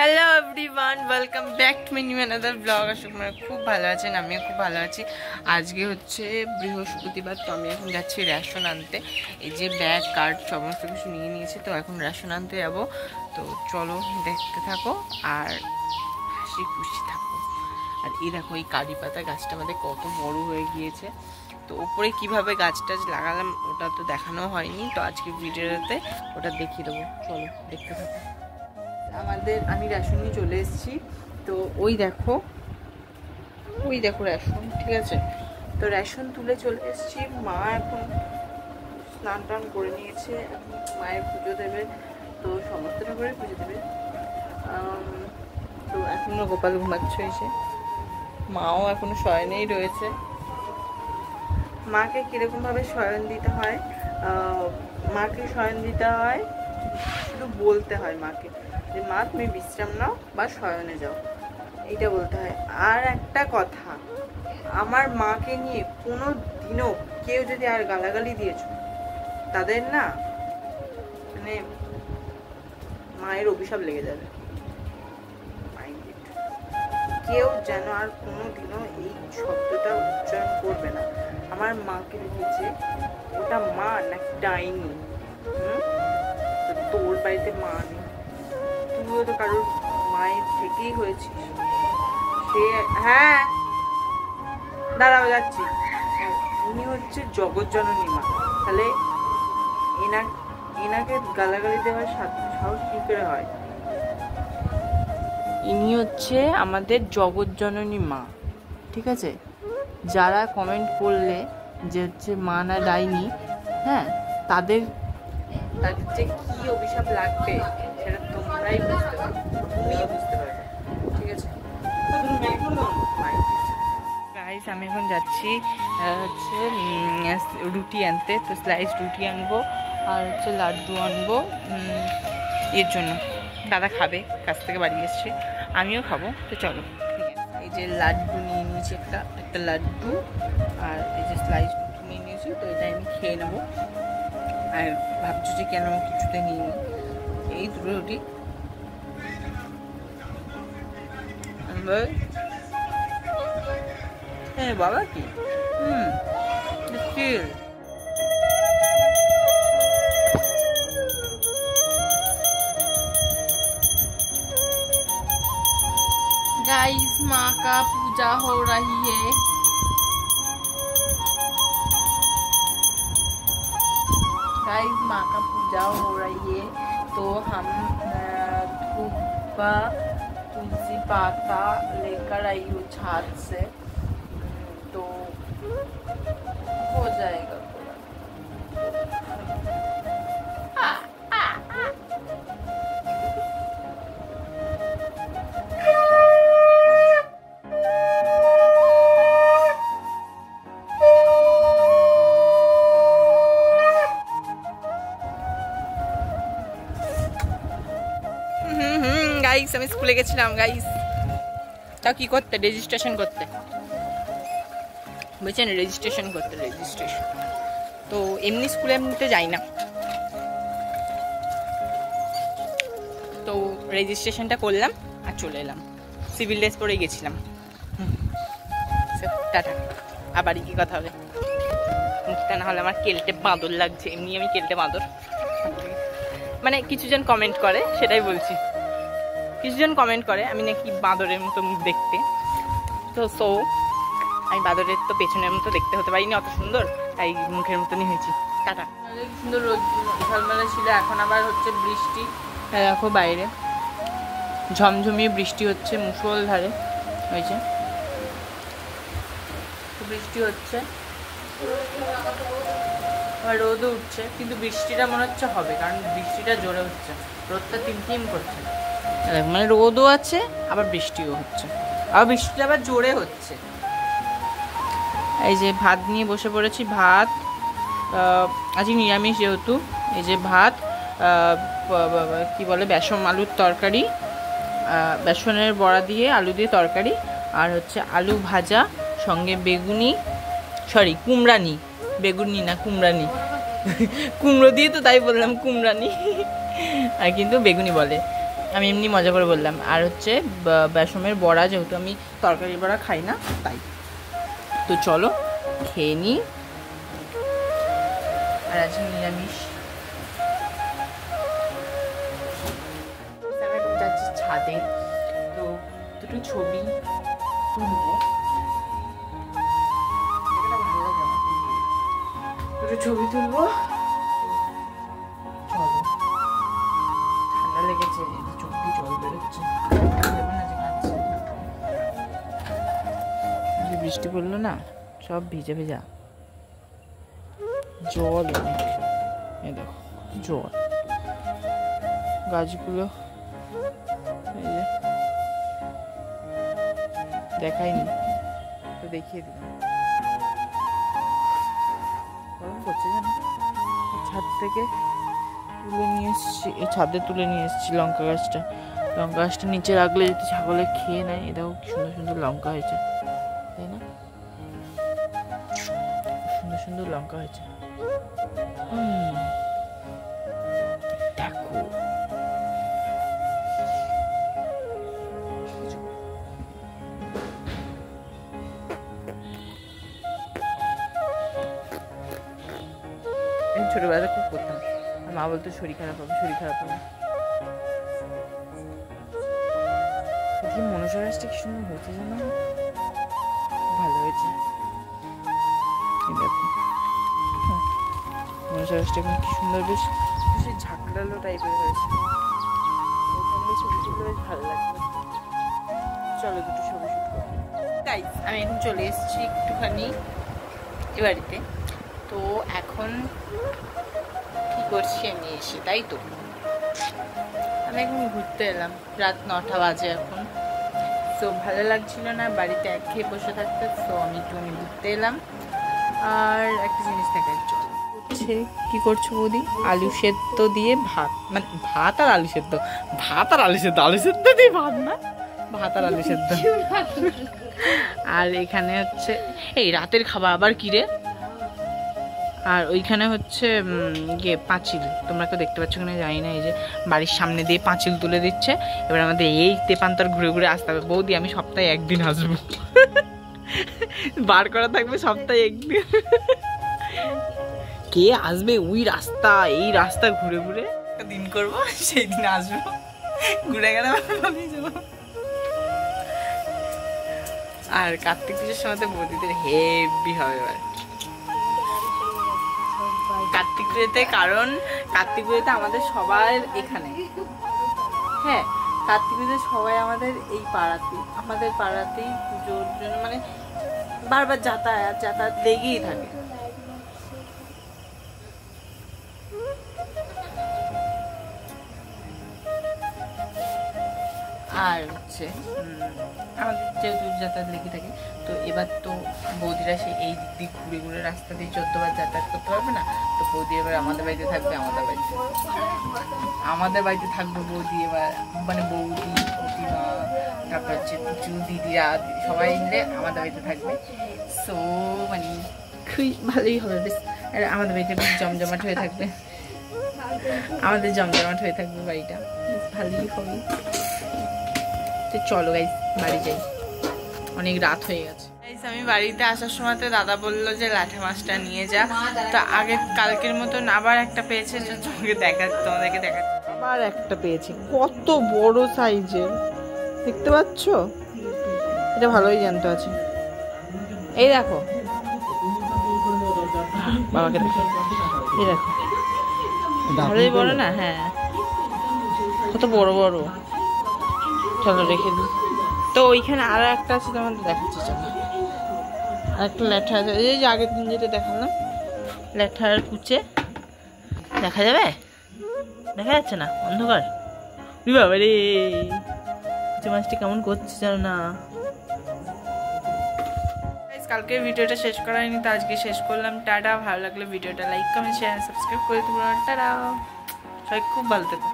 Hello everyone, welcome back to my new another blog. আশা করি খুব ভালো আছেন, আমিও খুব ভালো আছি। আজকে হচ্ছে বৃহস্পতিবার, তো আমি এখন যাচ্ছি রেশন আনতে। এই যে ব্যাগ কার্ড সমস্ত কিছু নিয়ে নিয়েছি, তো এখন রেশন আনতে যাবো। তো চলো দেখতে থাকো আর হাসি খুশি থাকো। আর এই দেখো, এই কারি পাতা গাছটা আমাদের কত বড় হয়ে গিয়েছে। তো ওপরে কিভাবে গাছ টাছ লাগালাম ওটা তো দেখানো হয়নি, তো আজকে ভিডিওতে ওটা দেখিয়ে দেবো। চলো দেখতে থাকো। আমি রেশন নিয়ে চলে এসেছি। তো ওই দেখো রেশন, ঠিক আছে। তো রেশন তুলে চলে এসেছি। মা এখন স্নান টান করে নিয়েছে, মায়ের পুজো দেবে, তো সমস্ত ঠাকুরের পুজো দেবে। তো এখনো গোপাল ঘুমাচ্ছে, এসে মাও এখনো শয়নেই রয়েছে। মাকে কিরকমভাবে শয়ন দিতে হয়, মাকে শয়ন দিতে হয়, শুধু বলতে হয় মাকে যে মা তুমি বিশ্রাম নাও বা শয়নে যাও, এইটা বলতে হয়। আর একটা কথা, আমার মাকে নিয়ে কোনো দিনও কেউ যদি আর গালাগালি দিয়েছ, তাদের না মানে মায়ের অভিশাপ লেগে যাবে। কেউ যেন আর কোনো দিনও এই শব্দটা উচ্চারণ করবে না। আমার মাকে লিখেছে ওটা মা নাকি ডাইনি। তোর বাড়িতে মা নেই, তুইও তো কারোর মায়ের থেকেই হয়েছিস। সে হ্যাঁ দাঁড়াও যাচ্ছি। উনি হচ্ছে জগৎ জননী মা, তাহলে এনাকে গালাগালি দেওয়ার সাহস কি করে হয়? ইনি হচ্ছে আমাদের জগৎ জননী মা, ঠিক আছে। যারা কমেন্ট করলে যে হচ্ছে মা না ডাইনি, হ্যাঁ, তাদের যে কি অভিশাপ লাগবে সেটা তোমরাই বুঝতে পারবে, তুমিই বুঝতে পারবে, ঠিক আছে। গাইস, আমি এখন যাচ্ছি হচ্ছে রুটি আনতে। তো স্লাইস রুটি আনবো আর হচ্ছে লাড্ডু আনবো এর জন্য। দাদা খাবে, কাছ থেকে বাড়ি এসছে, আমিও খাবো। তো চলো, ঠিক আছে। এই যে লাড্ডু নিয়ে নিয়েছি, একটা লাড্ডু, আর এই যে স্লাইস রুটি নিয়ে নিয়েছি। তো এটা আমি খেয়ে নেবো। আর ভাবছো যে কেন কিছুতে নিয়ে নিই, এই দুটো রুটি হ্যাঁ বাবা কি गाइस, माँ का पूजा हो रही है। गाइस, माँ का पूजा हो रही है, तो हम धूप तुलसी पाता लेकर आई हूँ छात से, तो हो जाएगा पूरा। গাইস, আমি স্কুলে গেছিলাম গাইস। তা কি করতে? রেজিস্ট্রেশন করতে, বুঝছেন? রেজিস্ট্রেশন। তো এমনি স্কুলে এমনিতে যাই না, তো রেজিস্ট্রেশনটা করলাম আর চলে এলাম। সিভিল ড্রেস পরে গেছিলাম। টাটা, আবার কি কথা হবে? মুখটা না হলে আমার কেলটে বাঁদর লাগছে। এমনি আমি কেলটে বাঁদর, মানে কিছুজন কমেন্ট করে, সেটাই বলছি। কিছুজন কমেন্ট করে আমি নাকি বাঁদরের মতো মুখ দেখতে, তো আমি বাঁদরের তো পেছনের মতো দেখতে হতে পারিনি অত সুন্দর, তাই মুখের মতনই হয়েছি। টাটা। সুন্দর রোদ ঝলমলে ছিল, এখন আবার হচ্ছে বৃষ্টি। দেখো বাইরে ঝমঝমিয়ে বৃষ্টি হচ্ছে, মুষলধারে হয়েছে, বৃষ্টি হচ্ছে, আবার রোদও উঠছে, কিন্তু বৃষ্টিটা মনে হচ্ছে হবে, কারণ বৃষ্টিটা জোরে হচ্ছে, রোদটা টিম করছে, মানে রোদও আছে আবার বৃষ্টিও হচ্ছে, আবার বৃষ্টিটা আবার জোরে হচ্ছে। এই যে ভাত নিয়ে বসে পড়েছি, ভাত আজকে নিরামিষ যেহেতু। এই যে ভাত, কি বলে, বেসন আলুর তরকারি, বেসনের বড়া দিয়ে আলু দিয়ে তরকারি, আর হচ্ছে আলু ভাজা, সঙ্গে কুমড়ানি, বেগুনি না কুমড়ানি, কুমড়ো দিয়ে তো তাই বললাম কুমড়ানি, আর কিন্তু বেগুনি বলে। আমি এমনি মজা করে বললাম। আর হচ্ছে বেসমের বড়া, যেহেতু আমি তরকারি বড়া খাই না তাই। তো চলো খেয়ে নিই। আর আজকে নিরামিষ। আমি এখন যাচ্ছি ছাদে, তো দুটো ছবি তুলবো। দুটো ছবি তুলবো। চলো, ঠান্ডা লেগেছে, চোখ দিয়ে জল বেরোচ্ছে। বৃষ্টি পড়লো না, সব ভিজে ভেজা, জল অনেক। এই দেখো জল, গাছগুলো দেখাইনি তো দেখিয়ে দিলাম। গরম করছে জানো। ছাদ থেকে তুলে নিয়ে এসেছি, এই ছাদে তুলে নিয়ে এসেছি লঙ্কা গাছটা। লঙ্কা গাছটা নিচে রাখলে যদি ছাগলে খেয়ে নেয়। এ দেখো কি সুন্দর সুন্দর লঙ্কা হয়েছে, তাই না? সুন্দর সুন্দর লঙ্কা হয়েছে। দেখো ছোটবেলাতে খুব করতাম। মা বলতো শরীর খারাপ হবে, শরীর খারাপ হবে। কি মনসা গাছটা কি সুন্দর হয়েছে জানো, ভালো হয়েছে। দেখো মনসা গাছটা এখন কি সুন্দর, বেশ ঝাঁকড়ালো টাইপের হয়েছে। ছবি তুলতে বেশ ভালো লাগবে। চলো দুটো ছবি শুট করি। তাই আমি এখন চলে এসেছি একটুখানি এ বাড়িতে। তো এখন কি করছি আমি এসে, তাই তো আমি এখন ঘুরতে এলাম। রাত 9টা বাজে এখন। তো ভালো লাগছিল না বাড়িতে একঘেয়ে বসে থাকতে, তো আমি একটুখানি ঘুরতে এলাম। আর একটা জিনিস দেখার জন্য হচ্ছে, কি করছো বৌদি? আলু সেদ্ধ দিয়ে ভাত, মানে ভাত আর আলু সেদ্ধ, ভাত আর আলু সেদ্ধ, আলু সেদ্ধ দিয়ে ভাত না, ভাত আর আলু সেদ্ধ। আর এখানে হচ্ছে এই রাতের খাবার আবার কি রে। আর ওইখানে হচ্ছে ইয়ে পাঁচিল, তোমরা কেউ দেখতে পাচ্ছ কিনা জানি না। এই যে বাড়ির সামনে দিয়ে পাঁচিল তুলে দিচ্ছে। এবার আমাদের এই তেপান্তর ঘুরে ঘুরে আসতে হবে। বৌদি আমি সপ্তাহে একদিন আসবো, বার করা থাকবে সপ্তাহে একদিন। কে আসবে ওই রাস্তা, এই রাস্তা ঘুরে ঘুরে দিন করবো, সেই দিন আসবো, ঘুরে গেলে যাবো। আর কার্তিক পুজোর সময় তো বৌদিদের হেভি হবে এবার কার্তিক পুজোতে, কারণ কার্তিক পুজোতে আমাদের সবার এখানে, হ্যাঁ কার্তিক পুজোতে সবাই আমাদের এই পাড়াতেই, আমাদের পাড়াতেই পুজোর জন্য মানে বারবার যাতায়াত লেগেই থাকে। আর হচ্ছে আমাদের যেহেতু যাতায়াত লেগে থাকে, তো এবার তো বৌদিরা সে এই দিক দিয়ে ঘুরে ঘুরে রাস্তা দিয়ে 14 বার যাতায়াত করতে পারবে না। তো বৌদি এবার আমাদের বাড়িতে থাকবে, আমাদের বাড়িতে থাকবে বৌদি এবার, মানে বৌদি, প্রতিমা, তারপর হচ্ছে পুচু, দিদিরা, সবাই মিলে আমাদের বাড়িতে থাকবে। সো মানে খুবই ভালোই হবে বেশ। আর আমাদের বাড়িতে বেশ জমজমাট হয়ে থাকবে, আমাদের জমজমাট হয়ে থাকবে বাড়িটা, বেশ ভালোই হবে। তো চলো গাইস বাড়ি যাই, অনেক রাত হয়ে গেছে। আমি বাড়িতে আসার সময় তো দাদা বললো যে লাঠা মাছটা নিয়ে যা। তো আগে কালকের মতন আবার একটা পেয়েছে, তোমাদেরকে দেখাচ্ছি। আবার একটা পেয়েছি, কত বড় সাইজের দেখতে পাচ্ছ। এটা ভালোই জানতে আছে। এই দেখো বাবাকে দেখো, এই দেখো ভালোই বড় না? হ্যাঁ কত বড় বড়। চলো রেখে দিই। তো ওইখানে আরো একটা আছে, তোমাদের দেখাচ্ছি। চলো আর একটা ল্যাঠা আছে, এই যে আগের দিন যেটা দেখালাম, ল্যাঠার কুচে দেখা যাবে, দেখা যাচ্ছে না, অন্ধকার। বাবা রে কুচে মাছটি কেমন করছে জানো না। কালকের ভিডিওটা শেষ করা হয়নি, তো আজকে শেষ করলাম। টাটা। ভালো লাগলে ভিডিওটা লাইক কমেন্ট শেয়ার সাবস্ক্রাইব করে দেবো। টাটা, সবাই খুব ভালো থেকো।